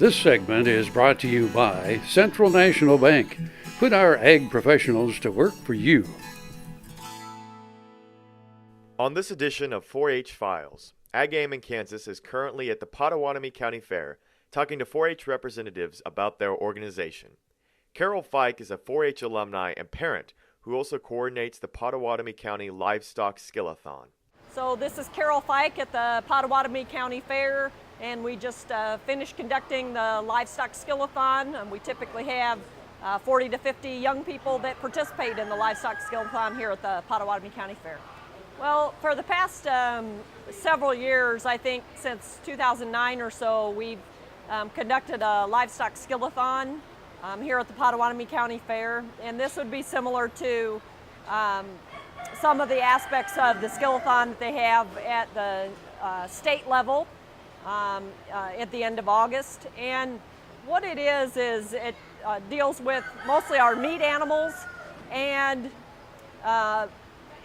This segment is brought to you by Central National Bank. Put our ag professionals to work for you. On this edition of 4-H Files, Ag Am in Kansas is currently at the Pottawatomie County Fair talking to 4-H representatives about their organization. Karol Fyke is a 4-H alumni and parent who also coordinates the Pottawatomie County Livestock Skillathon. So this is Karol Fyke at the Pottawatomie County Fair, and we just finished conducting the Livestock Skillathon. We typically have 40 to 50 young people that participate in the Livestock Skillathon here at the Pottawatomie County Fair. Well, for the past several years, I think since 2009 or so, we've conducted a Livestock Skillathon here at the Pottawatomie County Fair, and this would be similar to some of the aspects of the Skillathon that they have at the state level at the end of August. And what it is it deals with mostly our meat animals and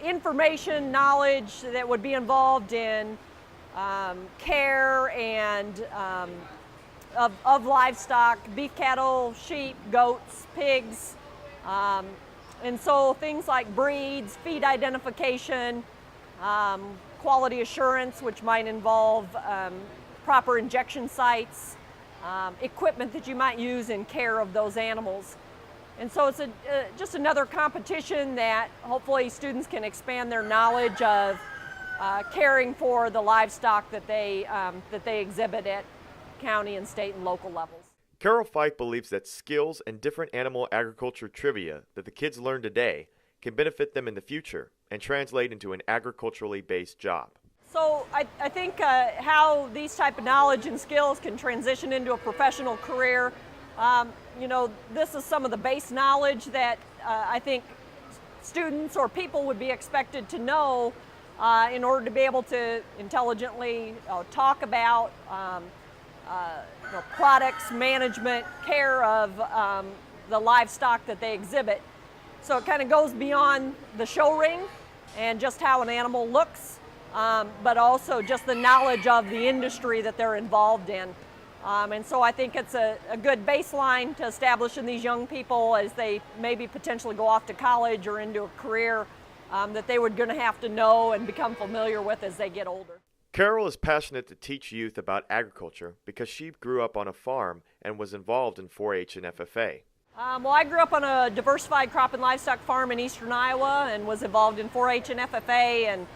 information, knowledge that would be involved in care and of livestock, beef cattle, sheep, goats, pigs, and so things like breeds, feed identification, quality assurance, which might involve proper injection sites, equipment that you might use in care of those animals. And so it's just another competition that hopefully students can expand their knowledge of caring for the livestock that they exhibit at county and state and local levels. Karol Fyke believes that skills and different animal agriculture trivia that the kids learn today can benefit them in the future and translate into an agriculturally based job. So I think how these type of knowledge and skills can transition into a professional career, this is some of the base knowledge that I think students or people would be expected to know in order to be able to intelligently talk about products, management, care of the livestock that they exhibit. So it kind of goes beyond the show ring and just how an animal looks, but also just the knowledge of the industry that they're involved in. And so I think it's a good baseline to establish in these young people as they maybe potentially go off to college or into a career that they were going to have to know and become familiar with as they get older. Karol is passionate to teach youth about agriculture because she grew up on a farm and was involved in 4-H and FFA. Well, I grew up on a diversified crop and livestock farm in eastern Iowa and was involved in 4-H and FFA, and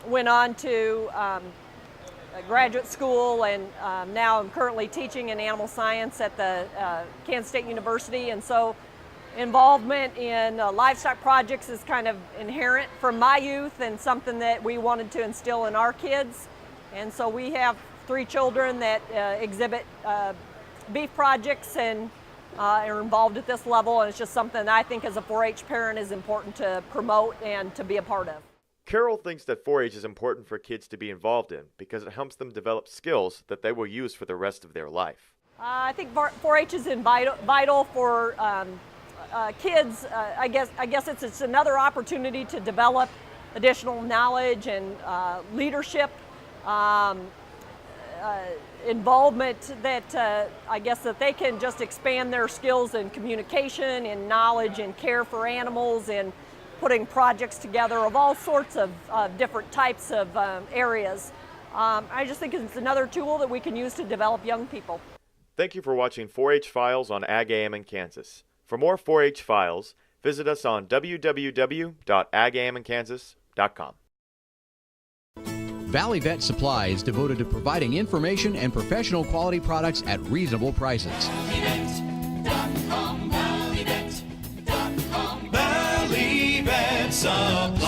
went on to graduate school, and now I'm currently teaching in animal science at the Kansas State University. And so involvement in livestock projects is kind of inherent from my youth and something that we wanted to instill in our kids. And so we have 3 children that exhibit beef projects and are involved at this level, and it's just something that I think as a 4-H parent is important to promote and to be a part of. Karol thinks that 4-H is important for kids to be involved in because it helps them develop skills that they will use for the rest of their life. I think 4-H is vital for kids. I guess it's another opportunity to develop additional knowledge and leadership, involvement that I guess that they can just expand their skills in communication and knowledge and care for animals and putting projects together of all sorts of different types of areas. I just think it's another tool that we can use to develop young people. Thank you for watching 4-H Files on Ag AM in Kansas. For more 4-H Files, visit us on www.agaminkansas.com. Valley Vet Supply is devoted to providing information and professional quality products at reasonable prices. Valley Vet Supply.